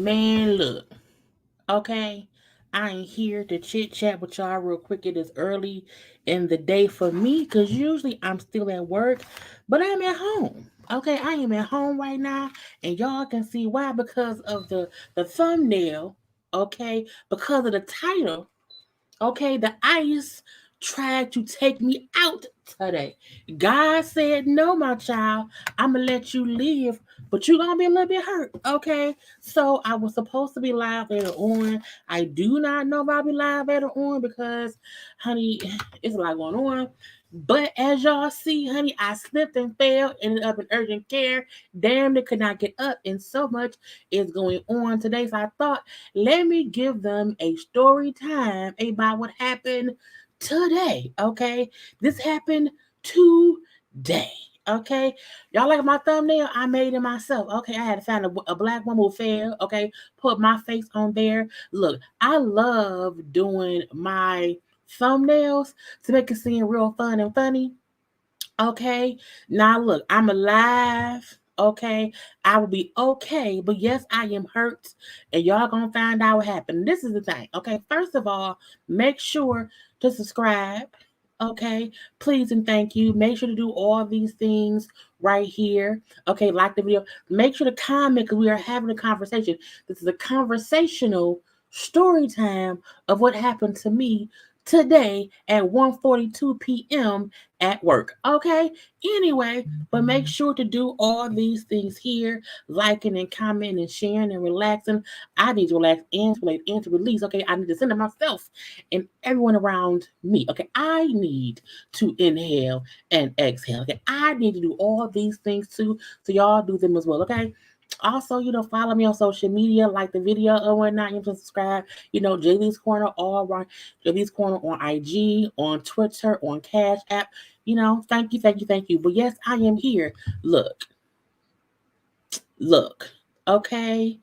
Man, look, okay? I ain't here to chit chat with y'all real quick. It is early in the day for me because usually I'm still at work, but I'm at home. Okay, I am at home right now, and y'all can see why because of the thumbnail. Okay, because of the title. Okay, the ice tried to take me out today. God said, no, my child, I'm going to let you live, but you're going to be a little bit hurt. Okay, so I was supposed to be live later on. I do not know if I'll be live later on because, honey, it's a lot going on. But as y'all see, honey, I slipped and fell, ended up in urgent care. Damn, they could not get up, and so much is going on today. So I thought, let me give them a story time about what happened today. Okay, this happened today. Okay, y'all like my thumbnail? I made it myself. Okay, I had to find a black woman who fell. Okay, put my face on there. Look, I love doing my thumbnails to make it seem real fun and funny. Okay. Now look, I'm alive. Okay. I will be okay. But yes, I am hurt. And y'all gonna find out what happened. This is the thing. Okay. First of all, make sure to subscribe. Okay. Please and thank you. Make sure to do all these things right here. Okay, like the video. Make sure to comment because we are having a conversation. This is a conversational story time of what happened to me today at 1:42 p.m. at work. Okay. Anyway, but make sure to do all these things here, liking and commenting and sharing and relaxing. I need to relax and to relate and to release. Okay. I need to center myself and everyone around me. Okay. I need to inhale and exhale. Okay. I need to do all these things too. So y'all do them as well. Okay. Also, follow me on social media, like the video or whatnot. You can subscribe. Jaylee's Corner, all right. Jaylee's Corner on IG, on Twitter, on Cash App. Thank you, thank you, thank you. But yes, I am here. Look, okay.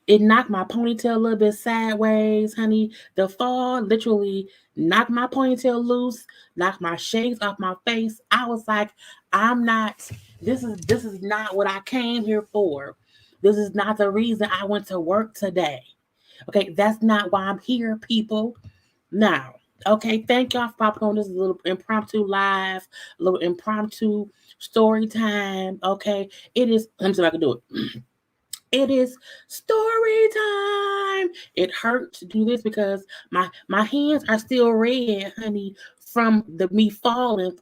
It knocked my ponytail a little bit sideways, honey. The fall literally knocked my ponytail loose, knocked my shades off my face. I was like, I'm not. This is not what I came here for. This is not the reason I went to work today. Okay, that's not why I'm here, people. Now, okay, thank y'all for popping on this little impromptu live, a little impromptu story time. Okay, it is. Let me see if I can do it. It is story time. It hurts to do this because my hands are still red, honey, from the me falling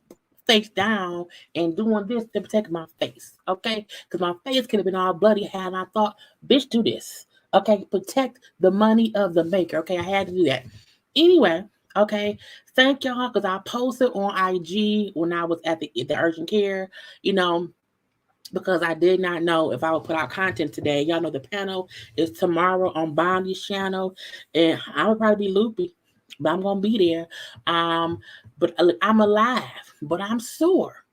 face down and doing this to protect my face. Okay, because my face could have been all bloody had I thought, bitch, do this. Okay, protect the money of the maker. Okay, I had to do that. Anyway, okay, thank y'all because I posted on IG when I was at the urgent care. You know, because I did not know if I would put out content today. Y'all know the panel is tomorrow on Bondi's channel, and I would probably be loopy, but I'm gonna be there. But look, I'm alive, but I'm sore.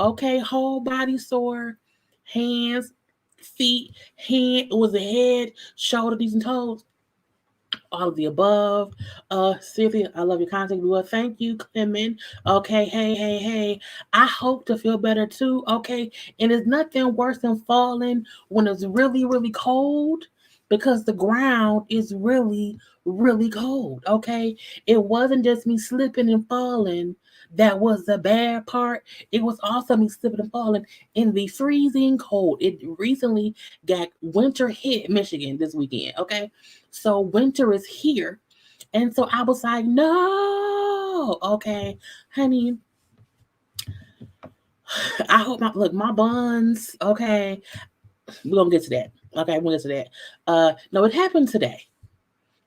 Okay, whole body sore, hands, feet, hand. It was the head, shoulder, knees, and toes, all of the above. Cynthia, I love your content. Well, thank you, Clement. Okay, hey. I hope to feel better too. Okay, and it's nothing worse than falling when it's really, really cold because the ground is really, really cold. Okay, it wasn't just me slipping and falling. That was the bad part. It was also me slipping and falling in the freezing cold. It recently got winter hit Michigan this weekend. Okay, so winter is here. And so I was like, no, okay, honey, I hope my buns, okay, we're gonna get to that. Okay, we'll get to that. No, it happened today.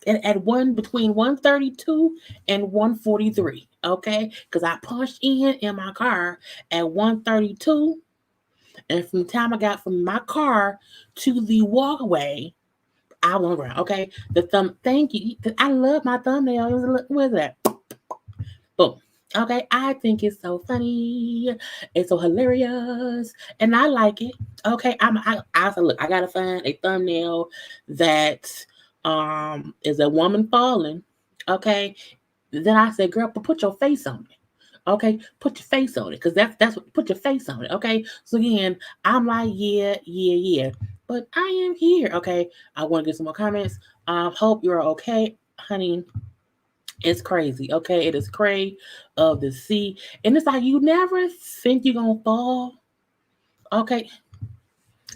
At one between 1:32 and 1:43. Okay, because I punched in my car at 1:32, and from the time I got from my car to the walkway, I was on the ground. Okay, the thumb. Thank you. I love my thumbnail. What is that? Boom. Okay, I think it's so funny. It's so hilarious, and I like it. Okay, I said, look, I gotta find a thumbnail that is a woman falling. Okay, then I said, girl, but put your face on it. Okay, put your face on it, cause that's what put your face on it. Okay, so again, I'm like, yeah. but I am here. Okay, I want to get some more comments. Hope you're okay, honey. It's crazy. Okay, it is cray of the sea, and it's like you never think you're gonna fall. Okay,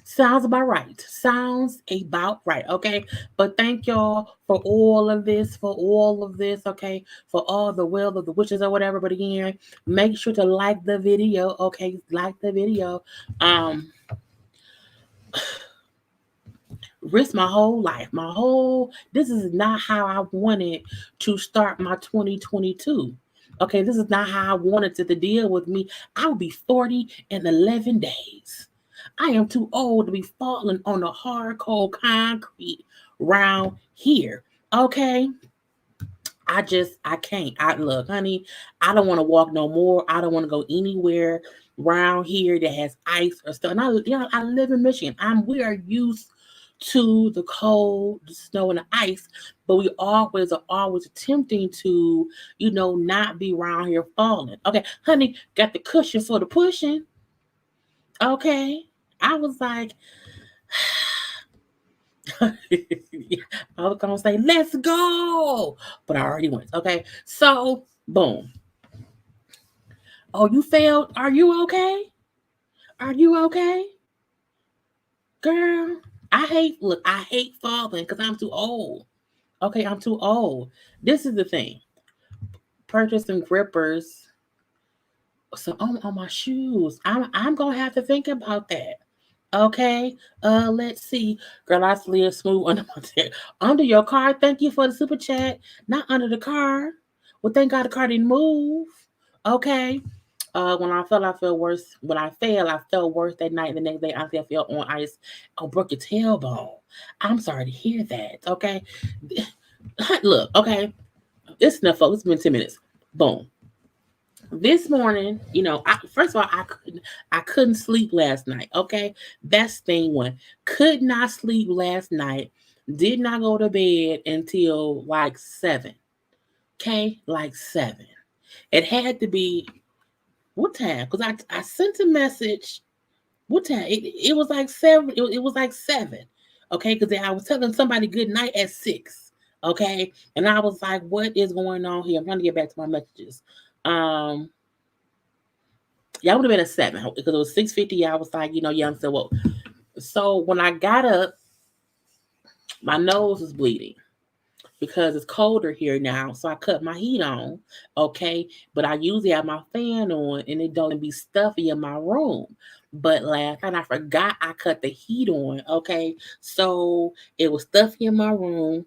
sounds about right. Sounds about right. Okay. But thank y'all for all of this, for all of this. Okay. For all the will of the witches or whatever. But again, make sure to like the video. Okay. Like the video. Um, risk my whole life. This is not how I wanted to start my 2022. Okay. This is not how I wanted to deal with me. I will be 40 in 11 days. I am too old to be falling on the hard, cold concrete round here. Okay. I can't. I look, honey, I don't want to walk no more. I don't want to go anywhere around here that has ice or stuff. And I live in Michigan. We are used to the cold, the snow, and the ice, but we always attempting to, not be around here falling. Okay, honey, got the cushion for the pushing. Okay. I was like, I was gonna say, let's go. But I already went. Okay. So boom. Oh, you failed? Are you okay? Are you okay? Girl. I hate falling because I'm too old. Okay, I'm too old. This is the thing. Purchase some grippers. So on my shoes. I'm gonna have to think about that. Okay. Let's see. Girl, I slid smooth under my chair. Under your car. Thank you for the super chat. Not under the car. Well, thank God the car didn't move. Okay. When I fell, I felt worse. When I fell, I felt worse that night. The next day, I fell on ice. Oh, broke your tailbone. I'm sorry to hear that. Okay. Look, okay. It's enough, folks. It's been 10 minutes. Boom. This morning, first of all, I couldn't sleep last night. Okay, that's thing one. Could not sleep last night. Did not go to bed until like 7. Okay, like 7. It had to be what time? Because I sent a message. What time? It was like 7. It was like 7. Okay, because I was telling somebody good night at 6. Okay, and I was like, what is going on here? I'm trying to get back to my messages. Yeah, I would have been at 7 because it was 6:50. I was like, yeah, I'm still woke. So when I got up, my nose was bleeding because it's colder here now. So I cut my heat on, okay. But I usually have my fan on, and it don't be stuffy in my room. But last night I forgot I cut the heat on, okay. So it was stuffy in my room.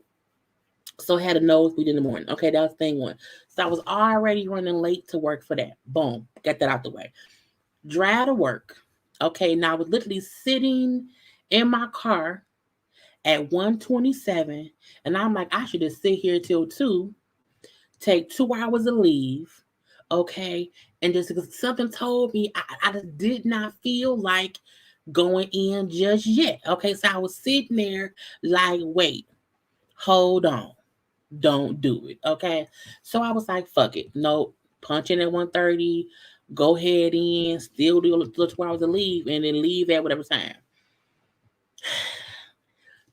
So I had a nosebleed in the morning. Okay, that was thing one. So I was already running late to work for that. Boom, get that out the way. Drive to work. Okay, now I was literally sitting in my car at 1:27, and I'm like, I should just sit here till 2, take 2 hours of leave, okay, and just because something told me I just did not feel like going in just yet. Okay, so I was sitting there like, wait, hold on, don't do it. Okay, so I was like, fuck it, nope, punch in at 1:30. Go ahead in, still do the 2 hours of leave, and then leave at whatever time.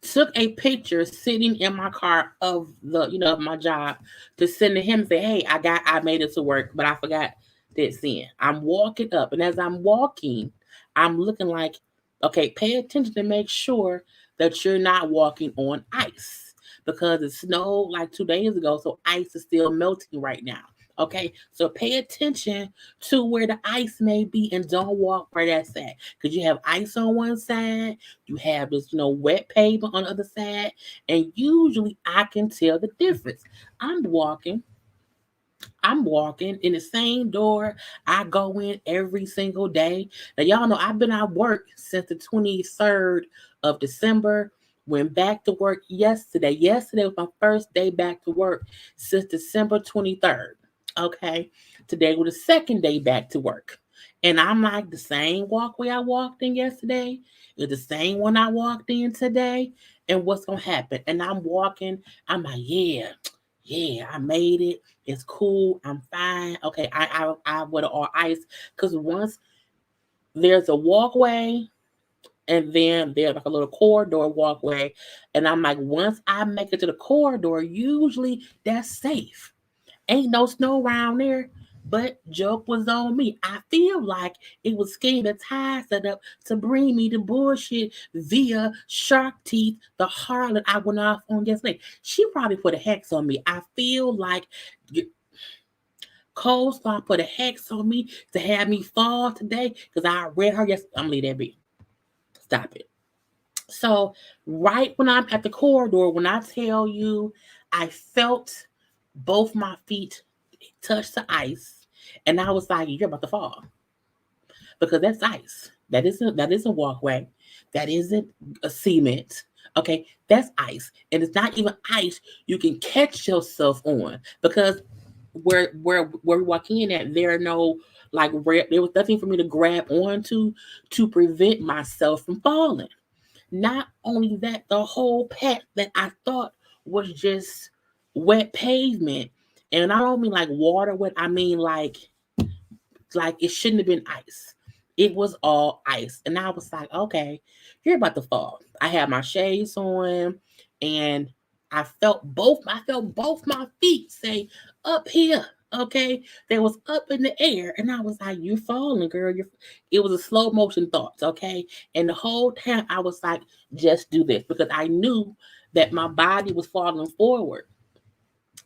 Took a picture sitting in my car of of my job to send to him and say, hey, I made it to work, but I forgot that sin. I'm walking up, and as I'm walking, I'm looking like, okay, pay attention to make sure that you're not walking on ice because it snowed like 2 days ago, so ice is still melting right now. Okay, so pay attention to where the ice may be and don't walk where that's at. Because you have ice on one side, you have this, wet pavement on the other side, and usually I can tell the difference. I'm walking, I'm walking in the same door I go in every single day. Now, y'all know I've been at work since the 23rd of December. Went back to work yesterday. Yesterday was my first day back to work since December 23rd. Okay. Today was the second day back to work. And I'm like, the same walkway I walked in yesterday is the same one I walked in today. And what's going to happen? And I'm walking. I'm like, yeah, I made it. It's cool. I'm fine. Okay, I would all ice because once there's a walkway, And then there's like a little corridor walkway. And I'm like, once I make it to the corridor, usually that's safe. Ain't no snow around there. But joke was on me. I feel like it was scheme and tie set up to bring me the bullshit via Shark Teeth, the harlot I went off on yesterday. She probably put a hex on me. I feel like Coleslaw put a hex on me to have me fall today because I read her yesterday. I'm gonna leave that be. Stop it. So right when I'm at the corridor, when I tell you I felt both my feet touch the ice, and I was like, "You're about to fall," because that's ice. That isn't walkway. That isn't a cement. Okay, that's ice, and it's not even ice you can catch yourself on because where we walk in at, there are no there was nothing for me to grab onto to prevent myself from falling. Not only that, the whole path that I thought was just wet pavement, and I don't mean like water wet. I mean like it shouldn't have been ice. It was all ice. And I was like, okay, you're about to fall. I had my shades on and I felt both my feet say up here. Okay. They was up in the air. And I was like, you're falling, girl. It was a slow motion thoughts. Okay. And the whole time I was like, just do this because I knew that my body was falling forward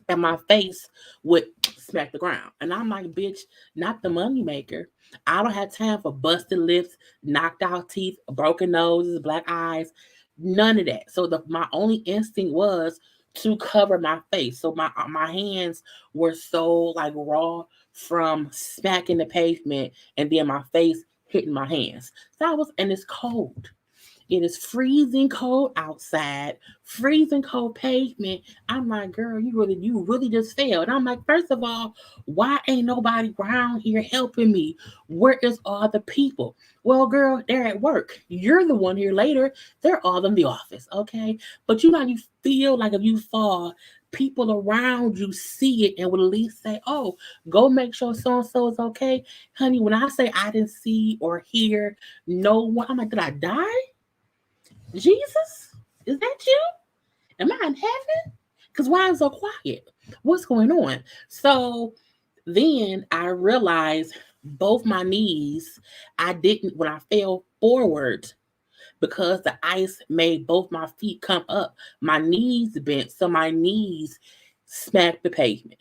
and my face would smack the ground. And I'm like, bitch, not the money maker. I don't have time for busted lips, knocked out teeth, broken noses, black eyes, none of that. So my only instinct was to cover my face. So my hands were so like raw from smacking the pavement, and then my face hitting my hands. So I was, and it's cold. It is freezing cold outside, freezing cold pavement. I'm like, girl, you really just failed. And I'm like, first of all, why ain't nobody around here helping me? Where is all the people? Well, girl, they're at work. You're the one here later. They're all in the office, okay? But you feel like if you fall, people around you see it and will at least say, oh, go make sure so and so is okay. Honey, when I say I didn't see or hear no one, I'm like, did I die? Jesus, is that you? Am I in heaven? Because why is it so quiet? What's going on? So then I realized both my knees, I didn't, when I fell forward, because the ice made both my feet come up, my knees bent. So my knees smacked the pavement.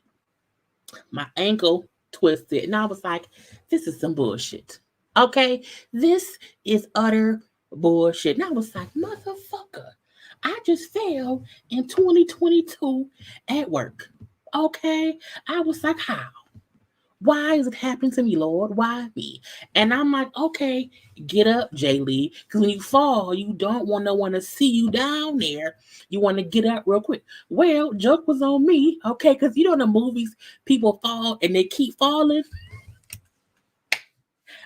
My ankle twisted. And I was like, this is some bullshit. Okay? This is utter bullshit. And I was like, motherfucker, I just fell in 2022 at work. Okay? I was like, how? Why is it happening to me, Lord? Why me? And I'm like, okay, get up, Jaylee. Because when you fall, you don't want no one to see you down there. You want to get up real quick. Well, joke was on me, okay? Because you know in the movies, people fall and they keep falling.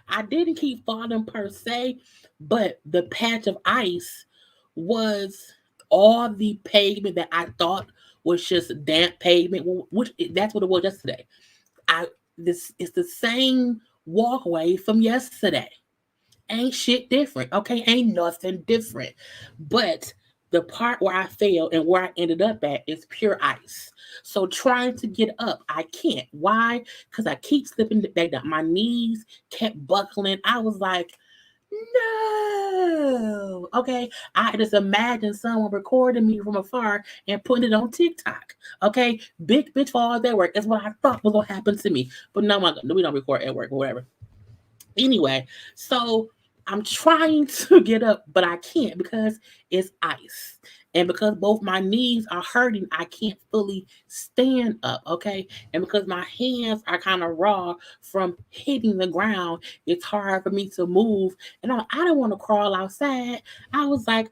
I didn't keep falling per se, but the patch of ice was all the pavement that I thought was just damp pavement, which that's what it was yesterday. I this is the same walkway from yesterday. Ain't shit different. Okay, ain't nothing different. But the part where I failed and where I ended up at is pure ice. So trying to get up, I can't. Why? Because I keep slipping back down. My knees kept buckling. I was like, no. Okay. I just imagine someone recording me from afar and putting it on TikTok. Okay. Big bitch falls at work. That's what I thought was gonna happen to me. But no, we don't record at work or whatever. Anyway, so I'm trying to get up, but I can't because it's ice. And because both my knees are hurting, I can't fully stand up. Okay. And because my hands are kind of raw from hitting the ground, it's hard for me to move. And I don't want to crawl outside. I was like,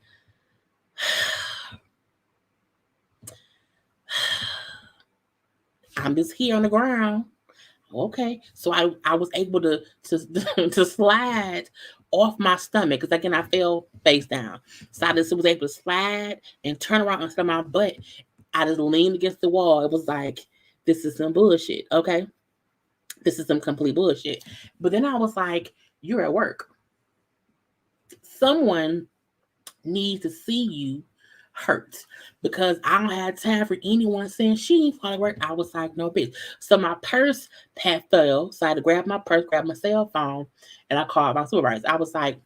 I'm just here on the ground. Okay, so I was able to to slide off my stomach because again I fell face down. So I just was able to slide and turn around and on my butt. I just leaned against the wall. It was like this is some bullshit. Okay, this is some complete bullshit. But then I was like, you're at work. Someone needs to see you hurt because I don't have time for anyone saying she ain't falling work. I was like, no, bitch. So my purse had fell. So I had to grab my purse, grab my cell phone, and I called my supervisor. I was like,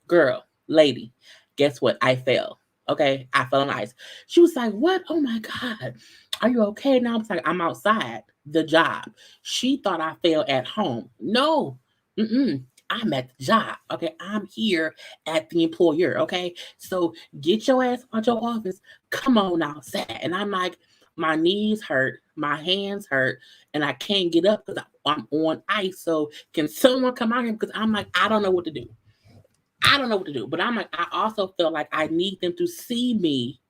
girl, lady, guess what? I fell. Okay, I fell on ice. She was like, what? Oh my God. Are you okay? Now I was like, I'm outside the job. She thought I fell at home. No. Mm-mm. I'm at the job. Okay. I'm here at the employer. Okay. So get your ass out your office. Come on outside. And I'm like, my knees hurt, my hands hurt, and I can't get up because I'm on ice. So can someone come out here? Because I'm like, I don't know what to do. I don't know what to do. But I'm like, I also felt like I need them to see me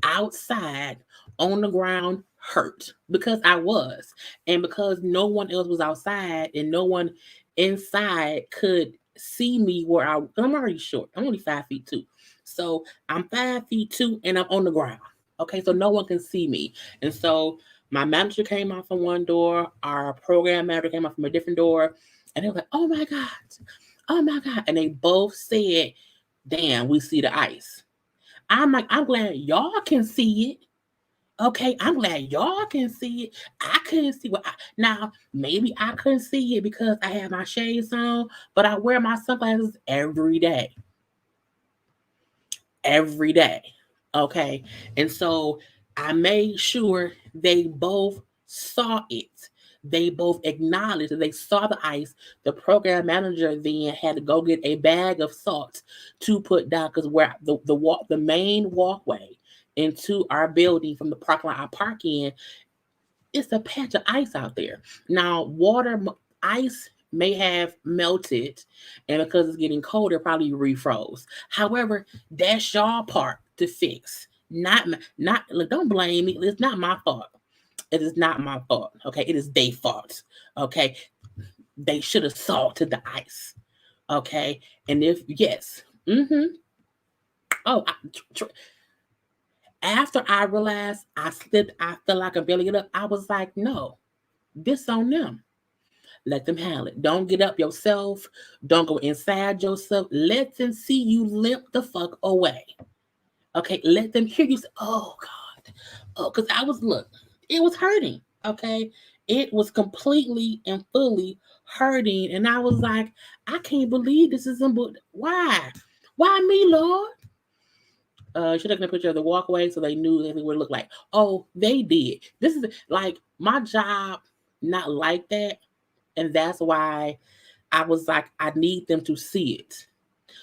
outside on the ground hurt because I was. And because no one else was outside and no one inside could see me where I'm already short. I'm only 5 feet 2. So I'm 5 feet 2 and I'm on the ground. Okay, so no one can see me. And so my manager came out from one door, our program manager came out from a different door, and they were like, oh my God, oh my God. And they both said, damn, we see the ice. I'm like, I'm glad y'all can see it. Okay, I'm glad y'all can see it. I couldn't see now. Maybe I couldn't see it because I have my shades on, but I wear my sunglasses every day. Every day. Okay, and so I made sure they both saw it. They both acknowledged that they saw the ice. The program manager then had to go get a bag of salt to put down because where the main walkway into our building from the parking lot I park in, it's a patch of ice out there. Now, ice may have melted, and because it's getting colder, probably refroze. However, that's y'all part to fix. Not look, don't blame me. It's not my fault. It is not my fault. Okay, it is their fault. Okay, they should have salted the ice. Okay, and if yes, oh, after I realized I slipped, I felt like I barely get up. I was like, no, this on them. Let them handle it. Don't get up yourself. Don't go inside yourself. Let them see you limp the fuck away. Okay, let them hear you say, oh God. Oh, because look, it was hurting. Okay. It was completely and fully hurting. And I was like, I can't believe this isn't, but why? Why me, Lord? She took a picture of the walkway so they knew exactly what it looked like. Oh, they did. This is like my job, not like that. And that's why I was like, I need them to see it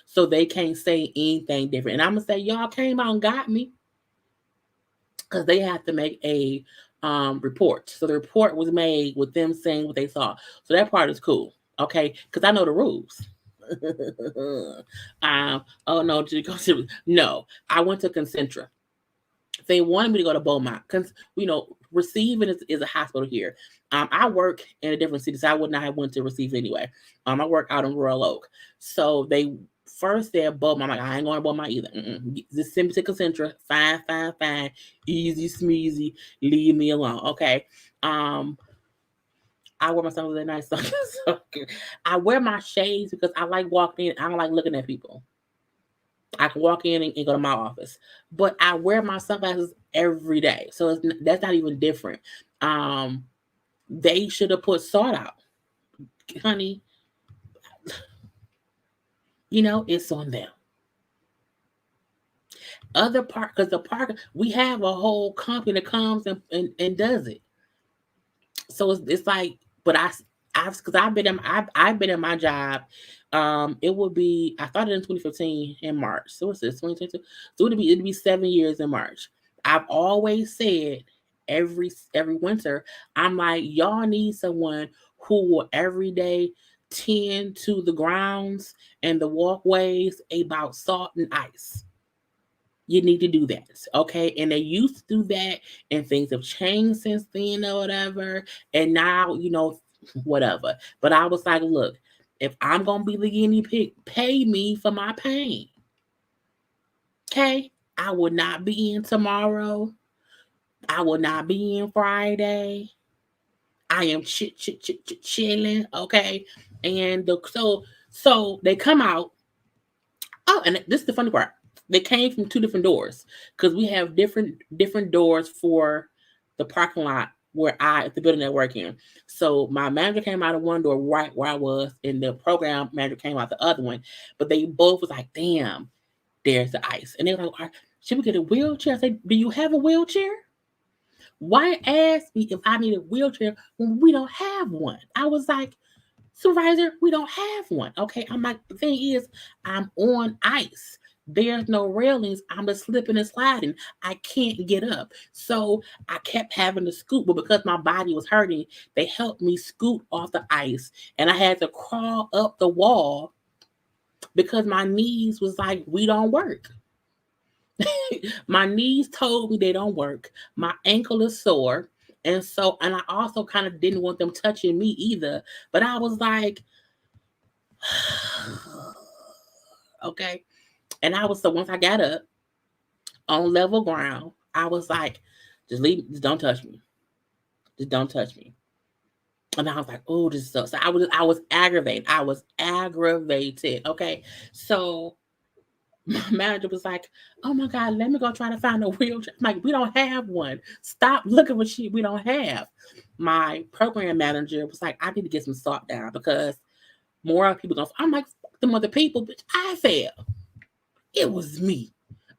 so they can't say anything different. And I'm gonna say, y'all came out and got me because they have to make a report. So the report was made with them saying what they saw. So that part is cool, okay? Because I know the rules. Oh no, did you go to no? I went to Concentra. They wanted me to go to Beaumont because receiving is a hospital here. I work in a different city, so I would not have went to receive anyway. I work out in Royal Oak, so they first said Beaumont. I'm like, I ain't going to Beaumont either. Just send me to Concentra. Fine, fine, fine. Easy smeezy. Leave me alone, okay? I wear my sunglasses at night, so I wear my shades because I like walking in. I don't like looking at people. I can walk in and go to my office, but I wear my sunglasses every day, so that's not even different. Um, they should have put salt out, honey. It's on them. Other park because the park we have a whole company that comes and does it. So it's like, but because I've been in my job. It would be I started in 2015 in March. So what's this 2022? So it'd be 7 years in March. I've always said every winter, I'm like, y'all need someone who will every day tend to the grounds and the walkways about salt and ice. You need to do that, okay? And they used to do that, and things have changed since then or whatever. And now, whatever. But I was like, look, if I'm gonna be the guinea pig, pay me for my pain. Okay? I will not be in tomorrow. I will not be in Friday. I am chilling, okay? And so they come out Oh, and this is the funny part. They came from two different doors because we have different doors for the parking lot where the building that I work in. So my manager came out of one door right where I was, and the program manager came out the other one. But they both was like, "Damn, there's the ice," and they were like, "Should we get a wheelchair?" I said, "Do you have a wheelchair? Why ask me if I need a wheelchair when we don't have one?" I was like, "Supervisor, we don't have one." Okay. I'm like, the thing is, I'm on ice. There's no railings. I'm just slipping and sliding. I can't get up. So I kept having to scoot, but because my body was hurting, they helped me scoot off the ice. And I had to crawl up the wall because my knees was like, we don't work. My knees told me they don't work. My ankle is sore. And I also kind of didn't want them touching me either. But I was like, okay. And so once I got up on level ground, I was like, just don't touch me. Just don't touch me. And I was like, oh, this sucks. So I was aggravated. I was aggravated. Okay. So my manager was like, "Oh my God, let me go try to find a wheelchair." I'm like, "We don't have one. Stop looking for shit we don't have." My program manager was like, "I need to get some salt down because more people gonna." I'm like, "Fuck them other people, bitch. I fell. It was me."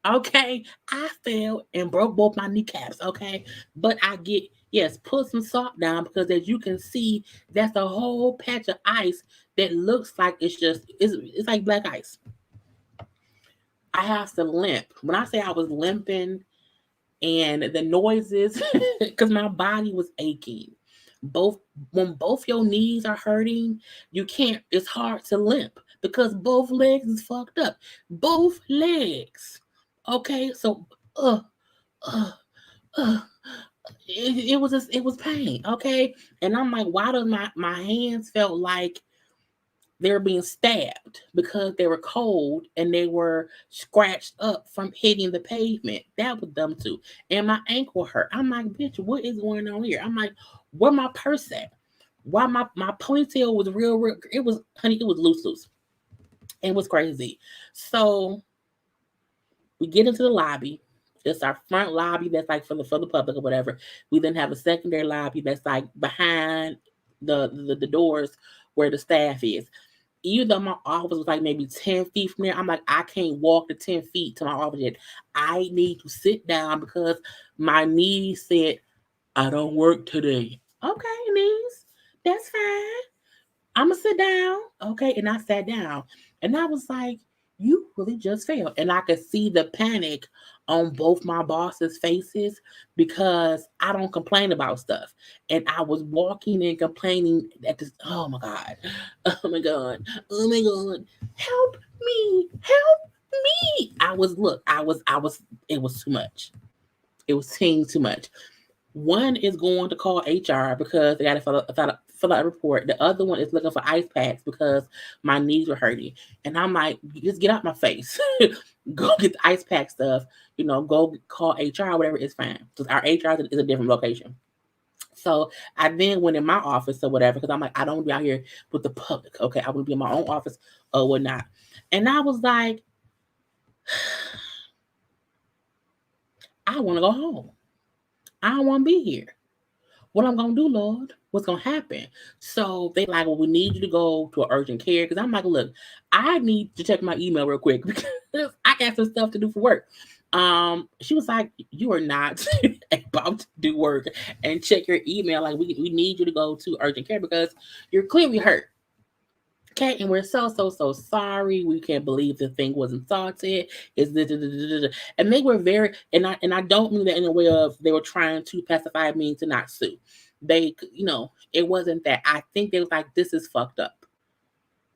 Okay, I fell and broke both my kneecaps. Okay, but I get, yes, put some salt down because as you can see, that's a whole patch of ice that looks like it's like black ice. I have to limp. When I say I was limping and the noises, because my body was aching. Both When both your knees are hurting, you can't. It's hard to limp because both legs is fucked up. Both legs. Okay, so uh, uh, uh, it was pain. Okay, and I'm like, why does my hands felt like they were being stabbed because they were cold and they were scratched up from hitting the pavement. That was dumb too. And my ankle hurt. I'm like, bitch, what is going on here? I'm like, where my purse at? Why my ponytail was real, it was, honey, it was loose. It was crazy. So we get into the lobby. It's our front lobby that's like for the public or whatever. We then have a secondary lobby that's like behind the doors where the staff is. Even though my office was like maybe 10 feet from there, I'm like, I can't walk the 10 feet to my office yet. I need to sit down because my knees said, I don't work today. Okay, knees, that's fine. I'm gonna sit down. Okay. And I sat down and I was like, you really just failed. And I could see the panic on both my bosses' faces because I don't complain about stuff. And I was walking and complaining at this, oh my God, oh my God, oh my God, help me. It was too much. It was too much. One is going to call HR because they got to fill out a report. The other one is looking for ice packs because my knees were hurting. And I'm like, just get out my face. Go get the ice pack stuff. Go call HR, whatever, it's fine. Because our HR is a different location. So I then went in my office or whatever because I'm like, I don't want to be out here with the public. Okay, I want to be in my own office or whatnot. And I was like, I want to go home. I don't want to be here. What I'm gonna do, Lord? What's gonna happen? So they like, well, we need you to go to an urgent care because I'm like, look, I need to check my email real quick because I got some stuff to do for work. She was like, you are not about to do work and check your email. Like, we need you to go to urgent care because you're clearly hurt. Okay, and we're so sorry. We can't believe the thing wasn't sorted. Is and they were very, and I don't mean that in a way of they were trying to pacify me to not sue. It wasn't that. I think they was like, this is fucked up.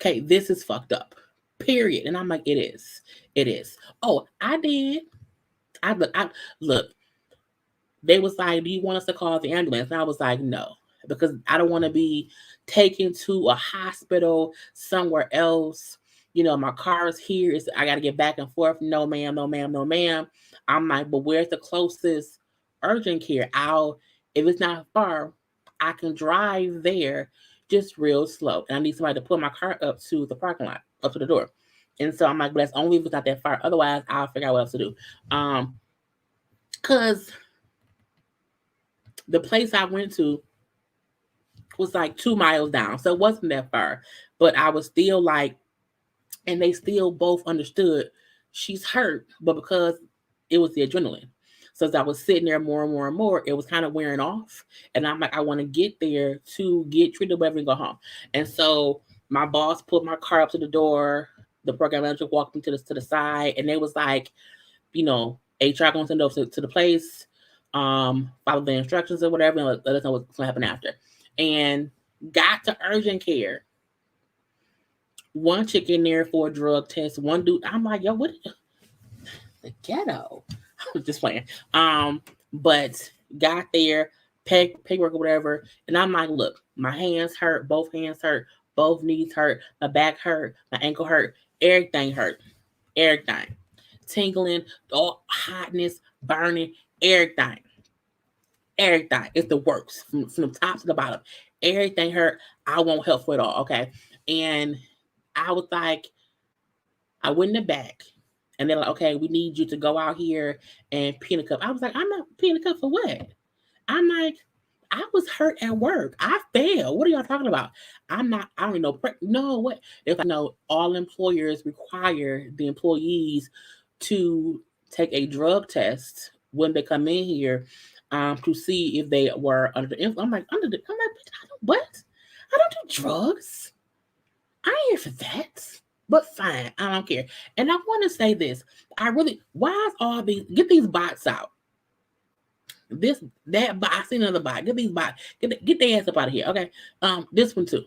Okay, this is fucked up. Period. And I'm like, it is. Oh, I did. I look. They was like, do you want us to call the ambulance? And I was like, no, because I don't want to be taken to a hospital somewhere else. My car is here. I got to get back and forth. No, ma'am, no, ma'am, no, ma'am. I'm like, but where's the closest urgent care? If it's not far, I can drive there just real slow. And I need somebody to pull my car up to the parking lot, up to the door. And so I'm like, but that's only if it's not that far. Otherwise, I'll figure out what else to do. Cause the place I went to was like 2 miles down, so it wasn't that far. But I was still like, and they still both understood she's hurt, but because it was the adrenaline. So as I was sitting there more and more and more, it was kind of wearing off. And I'm like, I want to get there to get treated, whatever, and go home. And so my boss pulled my car up to the door. The program manager walked me to the side, and they was like, HR going to send over to the place, follow the instructions or whatever, and let us know what's going to happen after. And got to urgent care. One chick in there for a drug test. One dude, I'm like, yo, what? The ghetto. I was just playing. But got there, paperwork or whatever, and I'm like, look, my hands hurt, both hands hurt, both knees hurt, my back hurt, my ankle hurt, everything hurt, everything, tingling, all hotness, burning, everything. It's the works from the top to the bottom. Everything hurt. I won't help for it all. Okay, and I was like, I went in the back, and they're like, okay, we need you to go out here and pee in a cup. I was like, I'm not peeing a cup for what? I'm like, I was hurt at work. I failed. What are y'all talking about? I don't even know. No, what? It's like, no, all employers require the employees to take a drug test when they come in here to see if they were under the influence. I'm like, what? I don't do drugs. I ain't here for that. But fine, I don't care. And I want to say this. Why is all these, get these bots out. That bot, I seen another bot. Get these bots. Get their ass up out of here. Okay. This one too.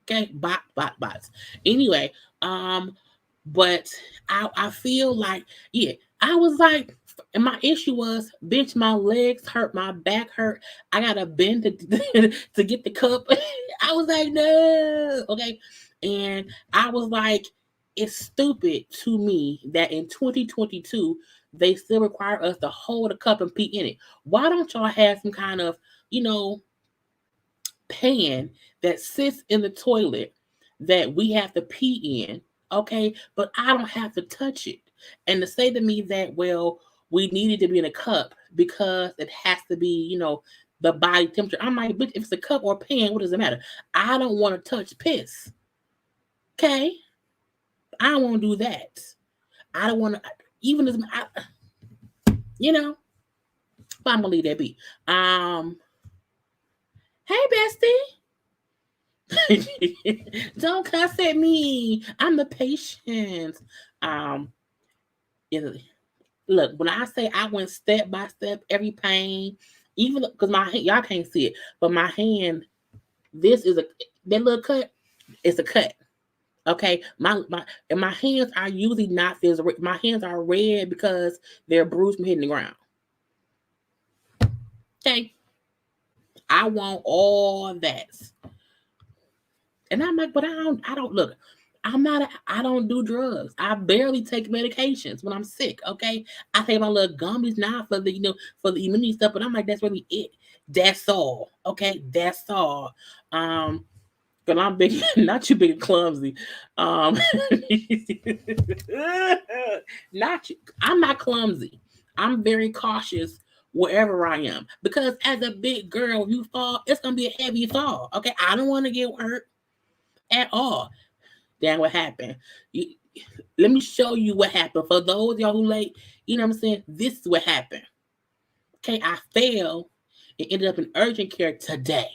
Okay. Bots. Anyway, but I feel like, yeah, I was like, and my issue was, bitch, my legs hurt, my back hurt. I gotta bend to get the cup. I was like, no. Okay. And I was like, it's stupid to me that in 2022 they still require us to hold a cup and pee in it. Why don't y'all have some kind of, pan that sits in the toilet that we have to pee in, okay? But I don't have to touch it. And to say to me that, well, we needed to be in a cup because it has to be, the body temperature. I'm like, but if it's a cup or a pan, what does it matter? I don't want to touch piss. Okay? I don't want to do that. I don't want to, even as, but I'm gonna leave that be. Hey, bestie. Don't cuss at me. I'm the patient. Look, when I say I went step by step, every pain, even because my hand, y'all can't see it, but my hand, that little cut, it's a cut. Okay, my hands are usually not physical. My hands are red because they're bruised from hitting the ground. Okay, I want all that, and I'm like, but I don't look. I don't do drugs. I barely take medications when I'm sick. Okay, I take my little gummies now for the for the immunity stuff, but I'm like, that's really it. That's all. Okay, that's all. But I'm big, not you big and clumsy. Not you. I'm not clumsy. I'm very cautious wherever I am because as a big girl, you fall, it's gonna be a heavy fall. Okay, I don't want to get hurt at all. Then what happened? Let me show you what happened. For those of y'all who late, you know what I'm saying? This is what happened. Okay, I fell and ended up in urgent care today.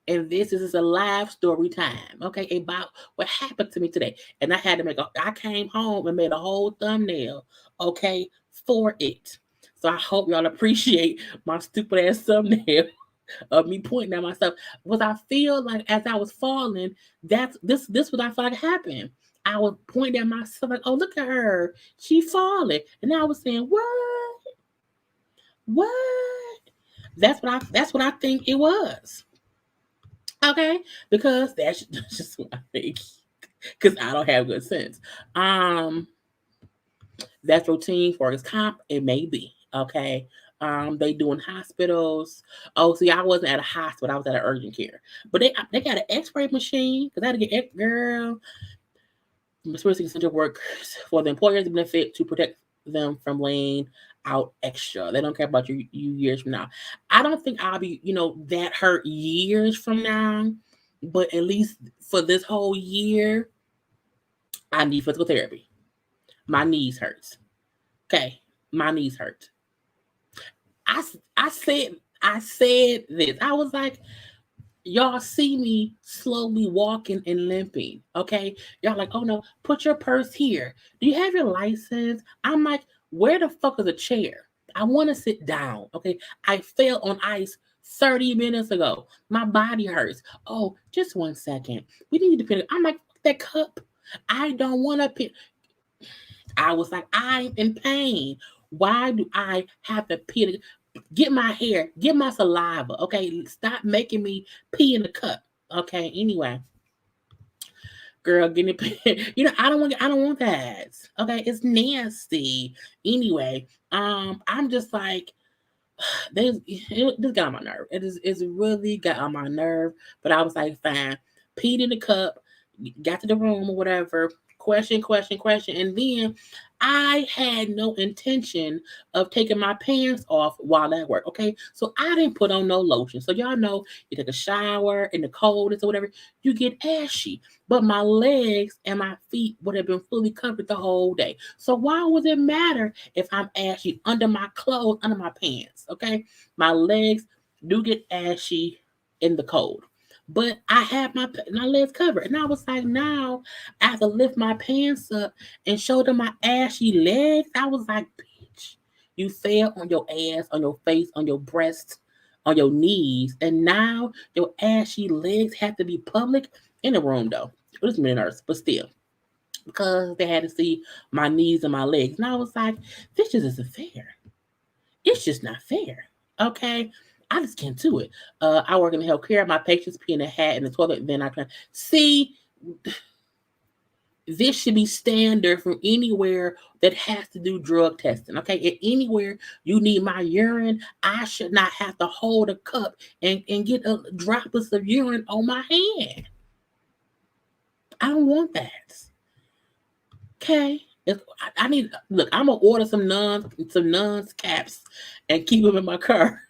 And this is a live story time, okay, about what happened to me today. And I had to I came home and made a whole thumbnail, okay, for it. So I hope y'all appreciate my stupid ass thumbnail of me pointing at myself. Because I feel like as I was falling, this what I felt like happened. I was pointing at myself like, oh, look at her. She falling. And I was saying, what? What? That's what I think it was. Okay, because that's just what I think. Because I don't have good sense. That's routine for his comp. It may be okay. They do in hospitals. Oh, see, I wasn't at a hospital. I was at an urgent care. But they got an X-ray machine because I had to get girl. especially essential workers, for the employer's benefit to protect them from laying out extra. They don't care about you years from now. I don't think I'll be, that hurt years from now, but at least for this whole year, I need physical therapy. My knees hurts. Okay, my knees hurt. I I said I said this. I was like, y'all see me slowly walking and limping. Okay, y'all like, oh no, put your purse here. Do you have your license? I'm like, where the fuck is a chair? I want to sit down. Okay, I fell on ice 30 minutes ago. My body hurts. Oh, just 1 second. We need to pick. I'm like, that cup. I don't want to pick. I was like, I'm in pain. Why do I have to pee? Get my hair, get my saliva. Okay, stop making me pee in the cup. Okay, anyway, girl, get it. I don't want that. Okay, it's nasty. Anyway, I'm just like, this got on my nerve. It's really got on my nerve. But I was like, fine, peed in the cup, got to the room or whatever. Question, and then I had no intention of taking my pants off while at work. Okay, so I didn't put on no lotion. So y'all know, you take a shower in the coldest or whatever, you get ashy. But my legs and my feet would have been fully covered the whole day. So why would it matter if I'm ashy under my clothes, under my pants? Okay, my legs do get ashy in the cold. But I had my legs covered. And I was like, now I have to lift my pants up and show them my ashy legs. I was like, bitch, you fell on your ass, on your face, on your breasts, on your knees. And now your ashy legs have to be public in the room, though. It was nurse, but still, because they had to see my knees and my legs. And I was like, this just isn't fair. It's just not fair. Okay. I just can't do it. I work in healthcare. My patients pee in a hat in the toilet. Then I can see this should be standard from anywhere that has to do drug testing. Okay. And anywhere you need my urine, I should not have to hold a cup and get a droplets of urine on my hand. I don't want that. Okay. I need look, I'm gonna order some nuns caps and keep them in my car.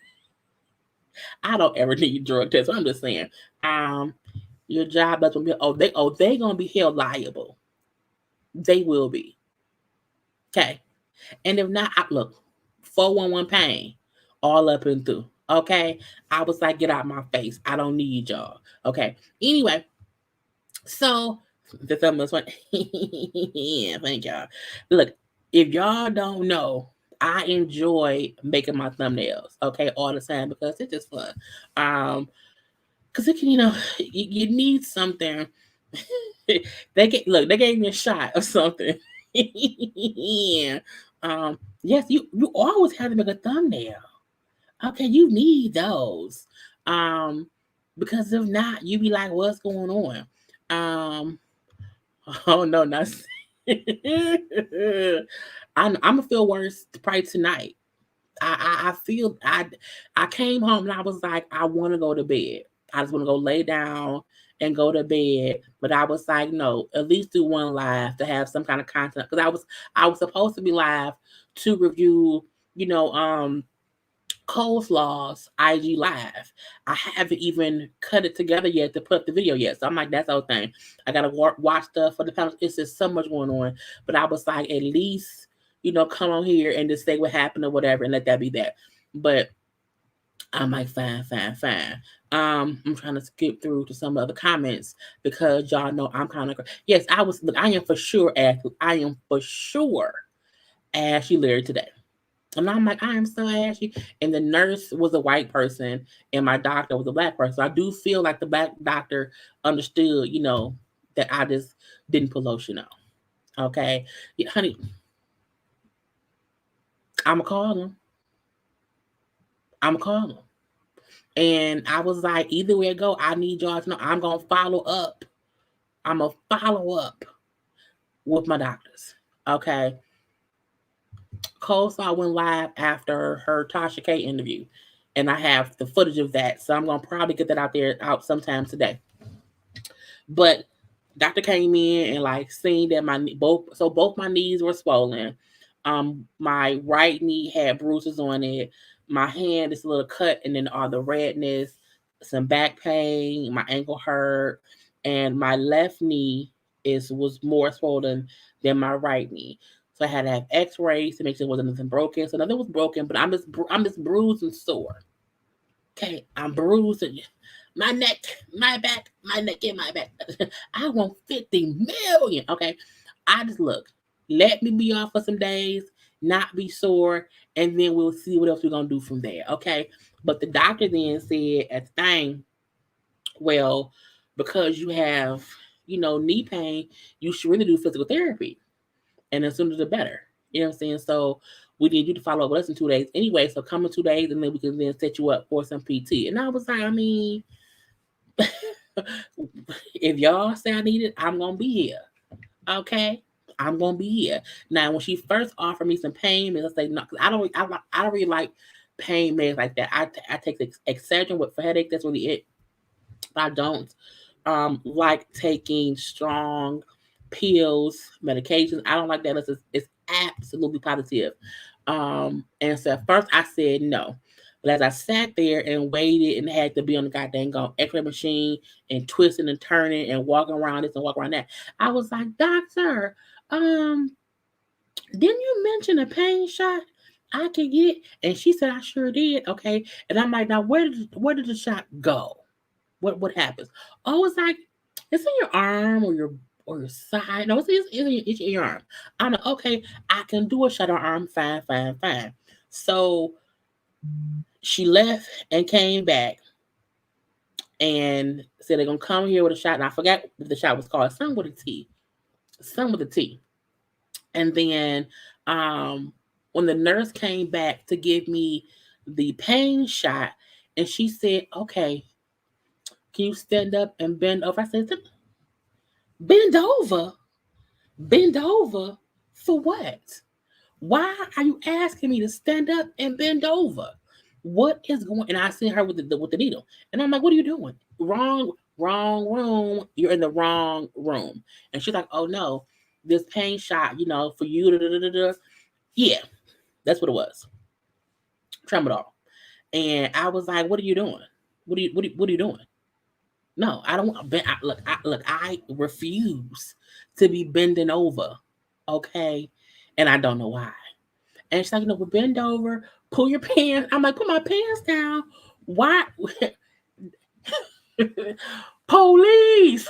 I don't ever need drug tests. I'm just saying, um, your job doesn't be. Oh they gonna be held liable. They will be. Okay, and if not, look, 411 pain, all up and through. Okay, I was like, get out my face. I don't need y'all. Okay. Anyway, so the thumbnails went. Yeah, thank y'all. Look, if y'all don't know, I enjoy making my thumbnails. Okay, all the time because it's just fun. Because it can, you need something. They gave me a shot of something. Yeah. Yes, you always have to make a thumbnail. Okay, you need those. Um, because if not, you be like, what's going on? Um, oh no, not. I'm gonna feel worse probably tonight. I feel I came home and I was like, I want to go to bed. I just want to go lay down and go to bed. But I was like, no, at least do one live to have some kind of content because I was supposed to be live to review, you know, Coleslaw's IG live. I haven't even cut it together yet to put up the video yet. So I'm like, that's the whole thing. I gotta watch stuff for the panels. It's just so much going on. But I was like, at least, come on here and just say what happened or whatever and let that be that. But I'm like, fine. I'm trying to skip through to some of the comments because y'all know I'm kind of yes, look, I am for sure Ashley Larry today. And I'm like, I am so ashy. And the nurse was a white person, and my doctor was a black person. So I do feel like the black doctor understood, that I just didn't put lotion on. Okay, yeah, honey, I'ma call him. I'ma call him. And I was like, either way it go, I need y'all to know I'm gonna follow up. I'm gonna follow up with my doctors. Okay. Coleslaw went live after her Tasha K interview, and I have the footage of that. So I'm gonna probably get that out sometime today. But Doctor came in and like seen that both my knees were swollen. My right knee had bruises on it. My hand is a little cut, and then all the redness, some back pain. My ankle hurt, and my left knee is was more swollen than my right knee. So I had to have X-rays to make sure there wasn't nothing broken. So nothing was broken, but I'm just bruised and sore. Okay, I'm bruised and my neck, my back, my neck, and my back. I want 50 million. Okay. I just look. Let me be off for some days, not be sore, and then we'll see what else we're gonna do from there. Okay. But the doctor then said at the thing, well, because you have, knee pain, you should really do physical therapy. And the sooner the better. You know what I'm saying? So we need you to follow up with us in 2 days anyway. So come in 2 days and then we can then set you up for some PT. And I was like, I mean, if y'all say I need it, I'm gonna be here. Okay, I'm gonna be here. Now, when she first offered me some pain meds, I say no, because I don't really like pain meds like that. I take Excedrin for headache. That's really it. I don't like taking strong pills, medications. I don't like that. It's absolutely positive. And so at first I said no. But as I sat there and waited and had to be on the goddamn X-ray machine and twisting and turning and walking around this and walking around that, I was like, Doctor, didn't you mention a pain shot I could get? And she said I sure did. Okay. And I'm like, now where did the shot go? What happens? Oh, it's like it's in your arm or your side. No, it's in your arm. I'm like, okay, I can do a shot on arm. Fine, fine, fine. So she left and came back and said they're gonna come here with a shot. And I forgot what the shot was called. Something with a T. Something with a T. And then when the nurse came back to give me the pain shot, and she said, okay, can you stand up and bend over? I said, bend over? Bend over for what? Why are you asking me to stand up and bend over? What is going? And I see her with the needle, and I'm like, "What are you doing? Wrong room. You're in the wrong room." And she's like, "Oh no, this pain shot, for you." Da, da, da, da, da. Yeah, that's what it was. Tramadol. And I was like, "What are you doing? What are you doing?" No, I don't. I refuse to be bending over. Okay, and I don't know why. And she's like, we bend over, pull your pants. I'm like, put my pants down. Why? Police,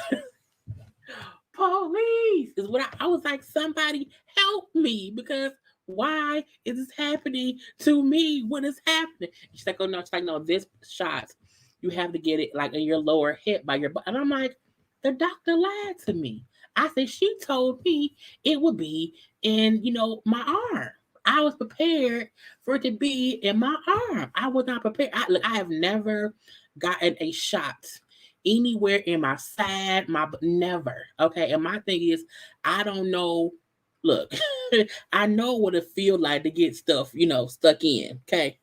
police is what I was like. Somebody help me because why is this happening to me? What is happening? She's like, oh no. She's like, no, this shot, you have to get it like in your lower hip by your butt. And I'm like, the doctor lied to me. I said she told me it would be in, my arm. I was prepared for it to be in my arm. I was not prepared. I have never gotten a shot anywhere in my side, never. Okay. And my thing is, I don't know. Look, I know what it feels like to get stuff, stuck in. Okay.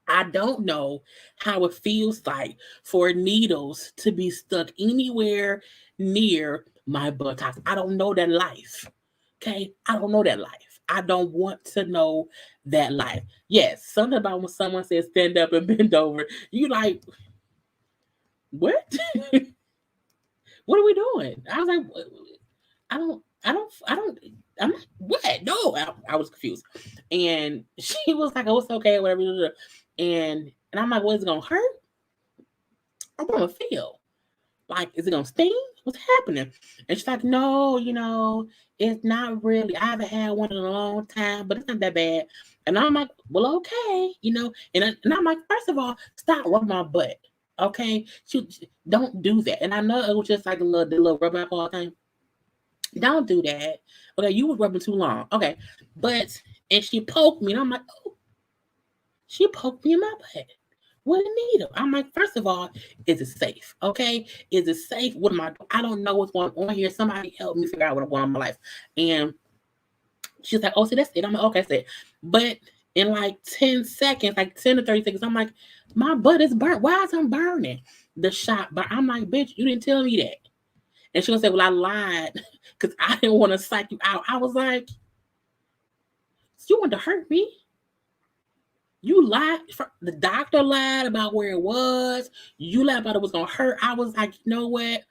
I don't know how it feels like for needles to be stuck anywhere near my buttocks. I don't know that life. Okay. I don't know that life. I don't want to know that life. Yes, something about when someone says stand up and bend over, you like, what? What are we doing? I was like, I'm like, what? No, I was confused. And she was like, oh, it's okay, whatever. And I'm like, well, is it gonna hurt? I'm gonna feel. Like, is it gonna sting? What's happening? And she's like, no, it's not really. I haven't had one in a long time, but it's not that bad. And I'm like, well, okay, and I'm like, first of all, stop rubbing my butt. Okay, don't do that. And I know it was just like the little rub alcohol thing. Don't do that. Okay, you were rubbing too long. Okay, but and she poked me, and I'm like, oh, she poked me in my butt with a needle. I'm like, first of all, is it safe? Okay, is it safe? What am I don't know what's going on here. Somebody help me figure out what's going on in my life. And she's like, oh, so that's it. I'm like, okay, that's it. But in like 10 seconds, like 10 to 30 seconds, I'm like, my butt is burnt. Why is it burning? The shot, but I'm like, bitch, you didn't tell me that. And she gonna say, well, I lied because I didn't want to psych you out. I was like, you want to hurt me? You lied. The doctor lied about where it was. You lied about it was gonna hurt. I was like, you know what?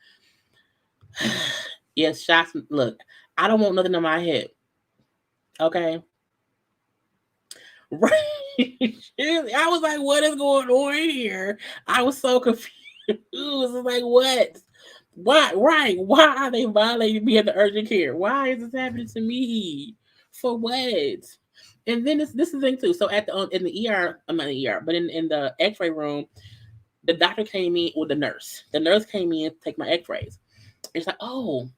Yes, shots. Look, I don't want nothing in my head. Okay. Right. I was like, what is going on here? I was so confused. It's like, what? Why? Right? Why are they violating me at the urgent care? Why is this happening to me? For what? And then this is the thing too. So at the in the ER, I'm not in the ER, but in the X-ray room, the doctor came in with the nurse. The nurse came in to take my X-rays. It's like, oh,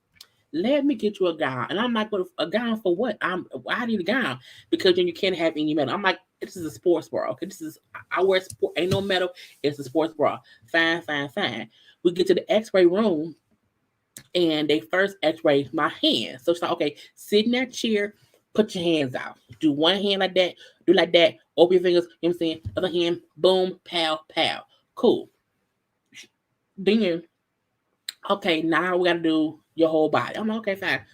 let me get you a gown. And I'm like, what a gown for what? I need a gown because then you can't have any metal. I'm like, this is a sports bra. Okay, this is I wear sport. Ain't no metal. It's a sports bra. Fine, fine, fine. We get to the X-ray room, and they first X-ray my hand. So it's like, okay, sit in that chair, put your hands out. Do one hand like that, do like that, open your fingers, you know what I'm saying? Other hand, boom, pow, pow. Cool. Then, okay, now we gotta do your whole body. I'm like, okay, fine.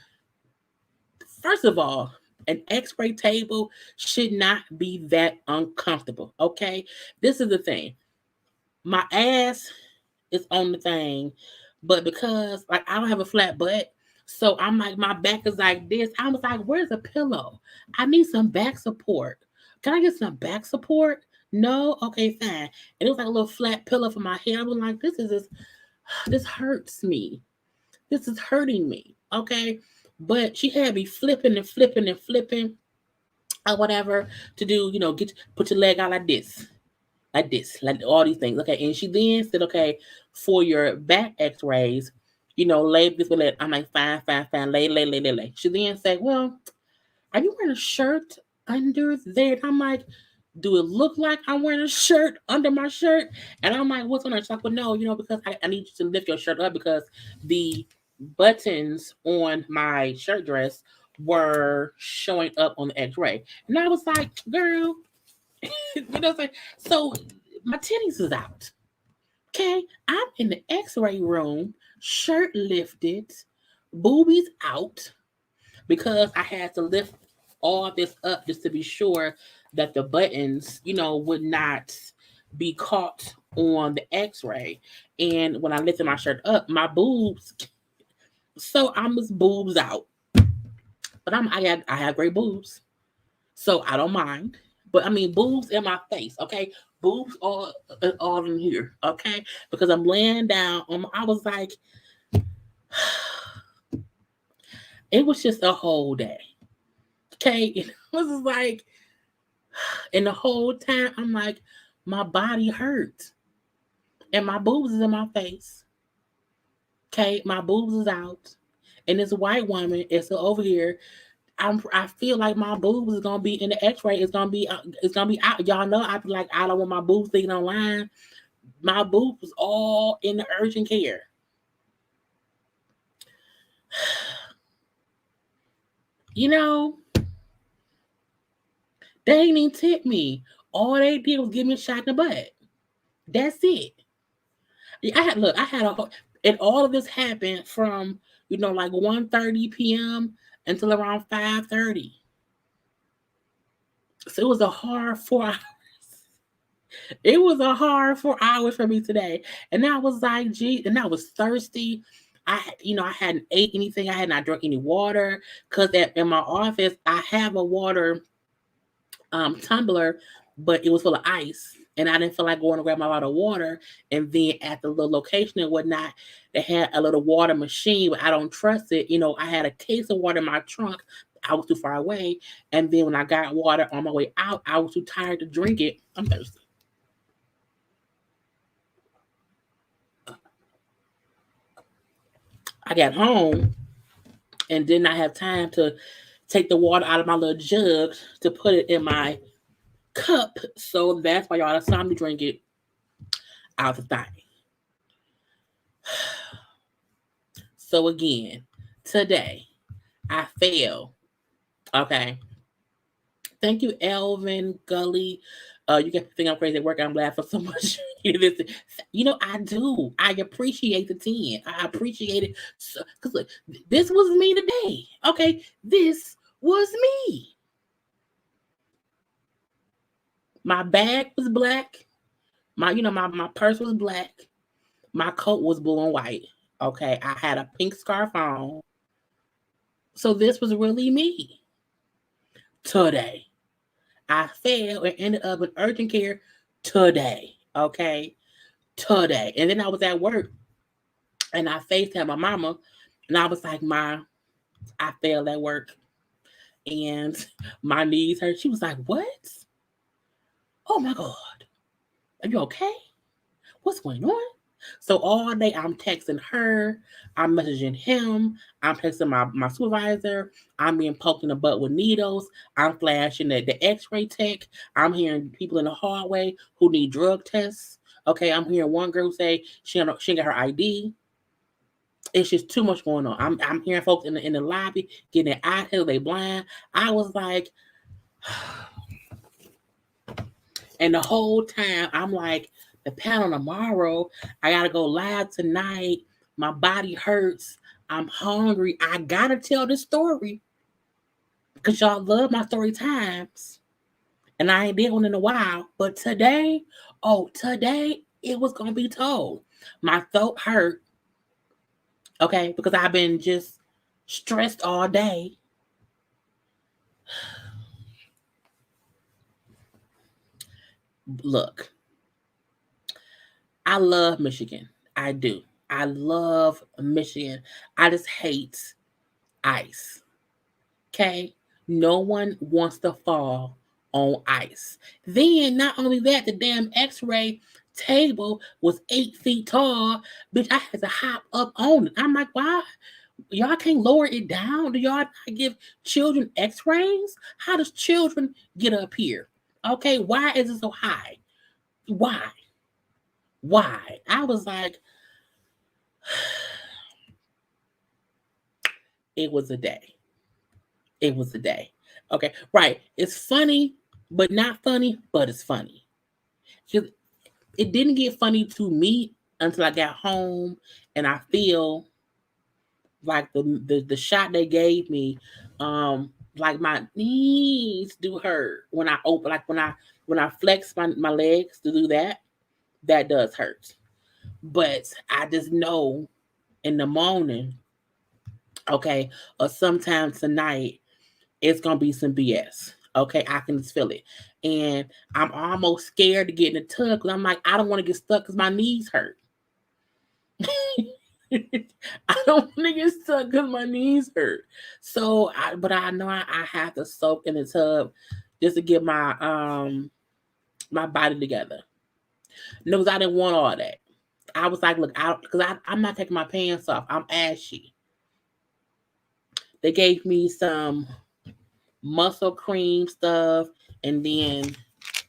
First of all, an X-ray table should not be that uncomfortable. Okay. This is the thing. My ass is on the thing, but because like I don't have a flat butt, so I'm like my back is like this. I was like, where's a pillow? I need some back support. Can I get some back support? No, okay, fine. And it was like a little flat pillow for my head. I was like, this hurts me. This is hurting me. Okay. But she had me flipping and flipping and flipping or whatever to do, put your leg out like this, like all these things. Okay. And she then said, okay, for your back x-rays, lay this way. I'm like, fine, fine, fine. Lay. She then said, well, are you wearing a shirt under there? And I'm like, do it look like I'm wearing a shirt under my shirt? And I'm like, what's on her? She's like, well, no, because I need you to lift your shirt up because the buttons on my shirt dress were showing up on the x-ray. And I was like, girl, what I'm saying? So my titties is out. Okay. I'm in the x-ray room, shirt lifted, boobies out, because I had to lift all this up just to be sure that the buttons, would not be caught on the x-ray. And when I lifted my shirt up, my boobs, so I'm just boobs out. But I have great boobs. So I don't mind. But I mean boobs in my face, okay? Boobs all in here, okay? Because I'm laying down I was like, it was just a whole day. Okay. It was like, and the whole time I'm like, my body hurts. And my boobs is in my face. Okay, my boobs is out. And this white woman is over here. I feel like my boobs is gonna be in the X-ray. It's gonna be out. Y'all know I be like, I don't want my boobs sticking online. My boobs was all in the urgent care. They didn't even tip me. All they did was give me a shot in the butt. That's it. I had and all of this happened from like 1:30 p.m. until around 5:30. So it was a hard 4 hours. It was a hard 4 hours for me today. And I was like, gee, and I was thirsty. I hadn't ate anything. I had not drunk any water because in my office I have a water tumbler, but it was full of ice. And I didn't feel like going to grab my bottle of water. And then at the little location and whatnot, they had a little water machine, but I don't trust it. I had a case of water in my trunk. I was too far away. And then when I got water on my way out, I was too tired to drink it. I'm thirsty. I got home and did not have time to take the water out of my little jug to put it in my cup. So that's why y'all saw me drink it out the thing. So again, today I failed. Okay. Thank you, Elvin Gully. You can think I'm crazy at work. I'm laughing so much This, I do. I appreciate the 10. I appreciate it. Because look, this was me today. Okay, this was me. My bag was black. My purse was black. My coat was blue and white. Okay, I had a pink scarf on. So this was really me today. I fell and ended up in urgent care today. Okay, today. And then I was at work and I FaceTimed my mama and I was like, Ma, I failed at work and my knees hurt. She was like, what? Oh my God. Are you okay? What's going on? So all day I'm texting her, I'm messaging him, I'm texting my supervisor, I'm being poked in the butt with needles, I'm flashing the x-ray tech, I'm hearing people in the hallway who need drug tests. Okay, I'm hearing one girl say she ain't got her ID. It's just too much going on. I'm hearing folks in the lobby getting their eyes hit, they blind. I was like, and the whole time I'm like, the panel tomorrow, I gotta go live tonight. My body hurts. I'm hungry. I gotta tell this story because y'all love my story times, and I ain't did one in a while. But today, it was gonna be told. My throat hurt. Okay, because I've been just stressed all day. Look, I love Michigan. I do. I love Michigan. I just hate ice. Okay? No one wants to fall on ice. Then, not only that, the damn x ray table was 8 feet tall. Bitch, I had to hop up on it. I'm like, why? Y'all can't lower it down? Do y'all not give children x rays? How does children get up here? Okay, why is it so high? Why? Why? I was like, it was a day. It was a day. Okay, right. It's funny, but not funny, but it's funny. It didn't get funny to me until I got home and I feel like the shot they gave me, like my knees do hurt when I open, like when I flex my legs to do that does hurt. But I just know in the morning, okay, or sometime tonight, it's gonna be some BS. Okay, I can just feel it. And I'm almost scared to get in the tub because I'm like, I don't want to get stuck because my knees hurt. I don't want to get stuck because my knees hurt. So, but I know I have to soak in the tub just to get my body together. No, because I didn't want all that. I was like, look, I'm not taking my pants off. I'm ashy. They gave me some muscle cream stuff and then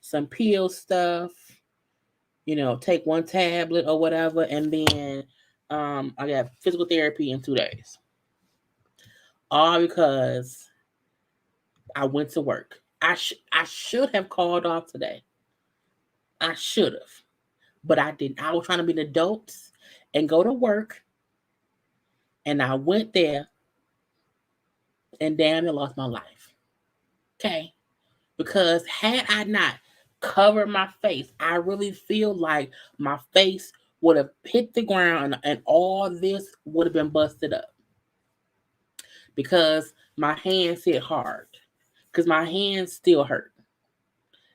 some peel stuff. Take one tablet or whatever, and then I got physical therapy in 2 days. All because I went to work. I should have called off today. I should have, but I didn't. I was trying to be an adult and go to work, and I went there, and damn, it lost my life. Okay, because had I not covered my face, I really feel like my face would have hit the ground and all this would have been busted up because my hands hit hard. Because my hands still hurt.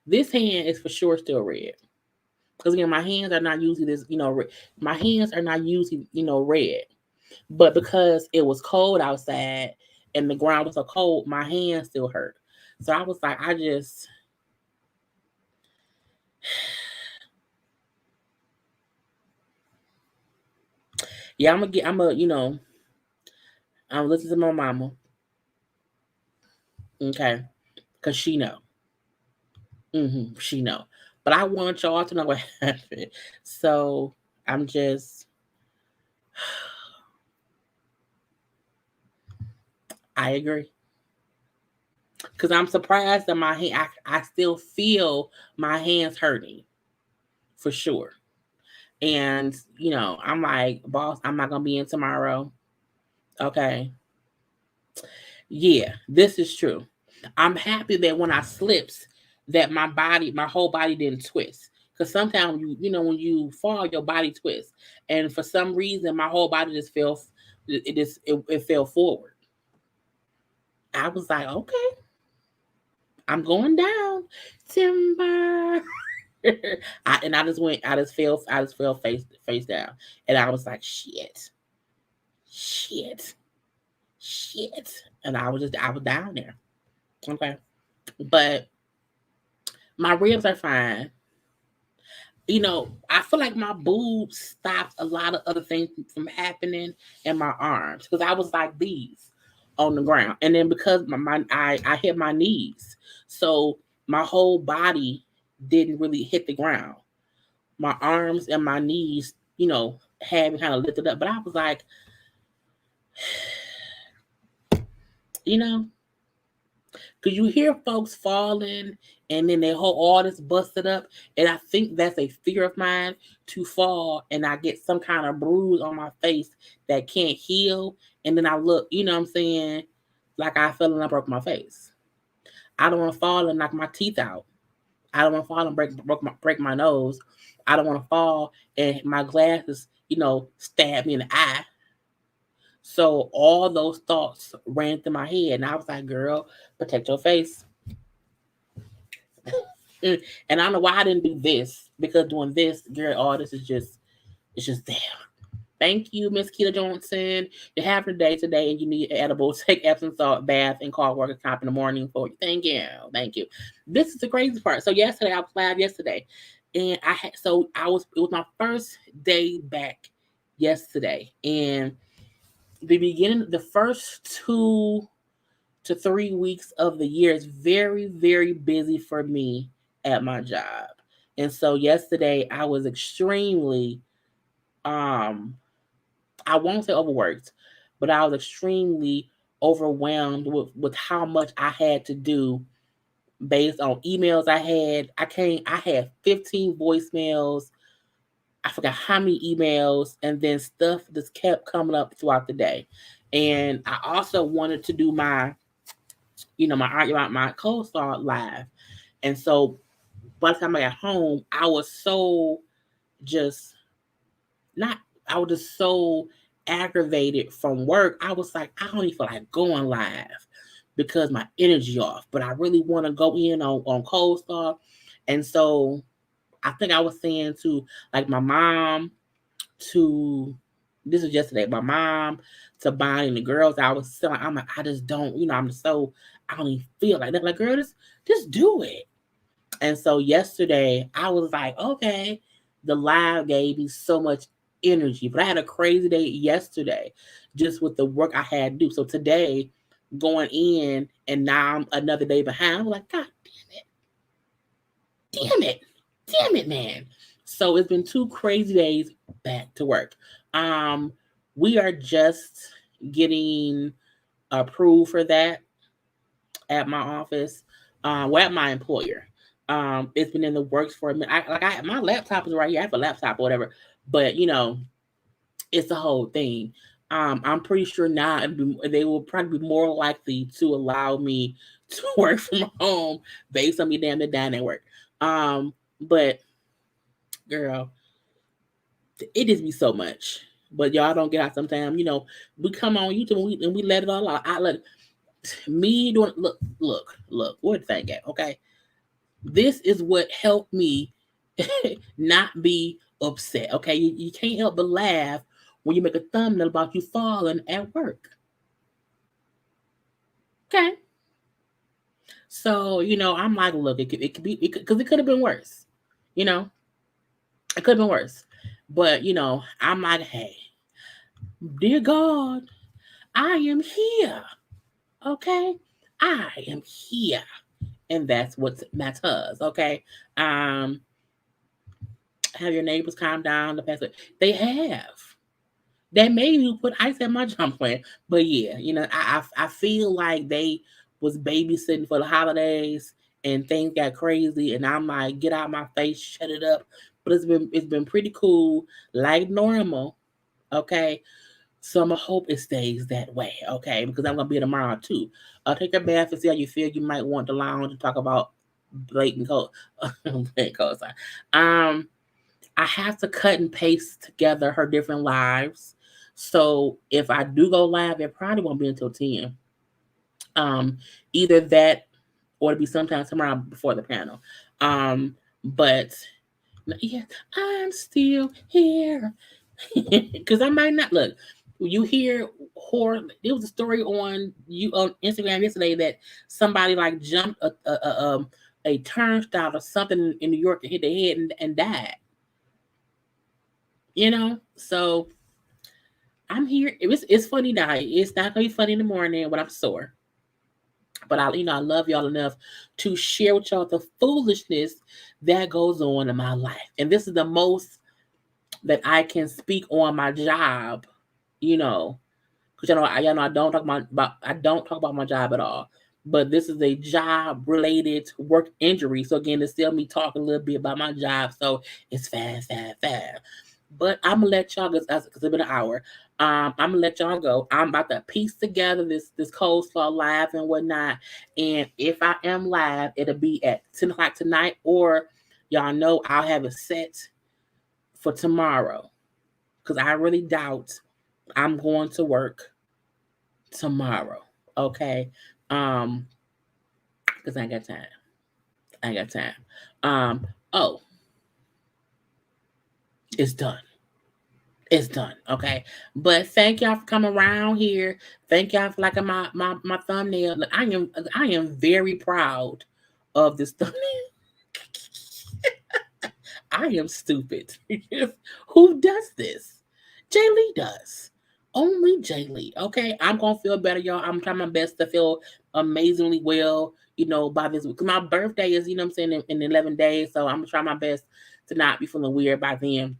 This hand is for sure still red. Because again, my hands are not usually this, red. My hands are not usually, red. But because it was cold outside and the ground was so cold, my hands still hurt. So I was like, yeah, I'm listening to my mama. Okay. Because she know. She know. But I want y'all to know what happened. So I'm just, I agree. Because I'm surprised that my hand, I still feel my hands hurting. For sure. And, I'm like, boss, I'm not going to be in tomorrow. Okay. Yeah, this is true. I'm happy that when I slips, that my whole body didn't twist. Because sometimes when you fall, your body twists, and for some reason, my whole body just fell. It fell forward. I was like, okay, I'm going down, timber. I just fell face down, and I was like, shit, shit, and I was down there. Okay, but my ribs are fine. I feel like my boobs stopped a lot of other things from happening in my arms because I was like these on the ground, and then because I hit my knees, so my whole body didn't really hit the ground. My arms and my knees, had me kind of lifted up, but I was like, you know, because you hear folks falling and then their whole all this busted up. And I think that's a fear of mine to fall and I get some kind of bruise on my face that can't heal. And then I look, you know what I'm saying? Like I fell and I broke my face. I don't want to fall and knock my teeth out. I don't want to fall and break my nose. I don't want to fall and my glasses, stab me in the eye. So all those thoughts ran through my head, and I was like, "Girl, protect your face." And I don't know why I didn't do this because doing this, girl, all this is it's just there. Thank you, Miss Keita Johnson. You're having a day today and you need edible. Take Epsom salt bath and call workers comp in the morning for you. Thank you. Thank you. This is the crazy part. So yesterday, I was live yesterday. And it was my first day back yesterday. And the first 2 to 3 weeks of the year is very, very busy for me at my job. And so yesterday I was extremely I won't say overworked, but I was extremely overwhelmed with how much I had to do based on emails I had. I had 15 voicemails. I forgot how many emails, and then stuff just kept coming up throughout the day. And I also wanted to do my co-star live. And so by the time I got home, I was so just not I was just so aggravated from work. I was like, I don't even feel like going live because my energy off. But I really want to go in on Cold Star. And so I think I was saying to like my mom to this was yesterday, my mom to Bonnie and the girls, I was still like, I just don't, I don't even feel like that. Like, girl, just do it. And so yesterday I was like, okay, the live gave me so much energy. But I had a crazy day yesterday just with the work I had to do. So today going in and now I'm another day behind. I'm like, God damn it. Damn it, man. So it's been 2 crazy days back to work. We are just getting approved for that at my office, at my employer. It's been in the works for a minute. My laptop is right here. I have a laptop or whatever, but it's the whole thing. I'm pretty sure now they will probably be more likely to allow me to work from home based on me damn the dying at work. But girl, it just be so much. But y'all don't get out sometimes. We come on YouTube and we let it all out. I let me doing look. Where the thing at? Okay, this is what helped me not be upset. Okay, you can't help but laugh when you make a thumbnail about you falling at work. Okay, so I'm like, look, it could be because it could have been worse. You know, it could have been worse. But I'm like, hey, dear God, I am here. Okay, I am here, and that's what matters. Okay, um, have your neighbors calm down. The past they have. They made me put ice at my jump plan. But yeah, I feel like they was babysitting for the holidays and things got crazy and I'm like, get out my face, shut it up. but it's been pretty cool, like normal. Okay. So I'm gonna hope it stays that way, okay? Because I'm gonna be tomorrow too. Take a bath and see how you feel. You might want the lounge to talk about blatant code, blatant code sign. I have to cut and paste together her different lives. So if I do go live, it probably won't be until 10. Um, Either that or it'll be sometime tomorrow before the panel. But yeah, I'm still here. Because I might not look. You hear horror. There was a story on you on Instagram yesterday that somebody like jumped a turnstile or something in New York and hit their head and died. So I'm here. It's funny now. It's not gonna be funny in the morning when I'm sore. But I love y'all enough to share with y'all the foolishness that goes on in my life. And this is the most that I can speak on my job, you know, because I don't talk about I don't talk about my job at all. But this is a job related work injury. So again, it's still me talking a little bit about my job. So it's fast, fast, fast. But I'm gonna let y'all go because it's been an hour. I'm gonna let y'all go. I'm about to piece together this coleslaw live and whatnot. And if I am live, it'll be at 10 o'clock tonight, or y'all know I'll have it set for tomorrow because I really doubt I'm going to work tomorrow. Okay, um, because I ain't got time. I ain't got time. Oh, it's done. It's done. Okay. But thank y'all for coming around here. Thank y'all for liking my thumbnail. Look, I am very proud of this thumbnail. I am stupid. Who does this? Jaylee does. Only Jaylee. Okay. I'm gonna feel better, y'all. I'm trying my best to feel amazingly well, by this week. 'Cause my birthday is, I'm saying, in 11 days. So I'm gonna try my best to not be feeling weird by then.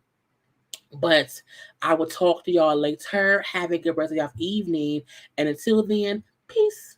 But I will talk to y'all later. Have a good rest of y'all evening. And until then, peace.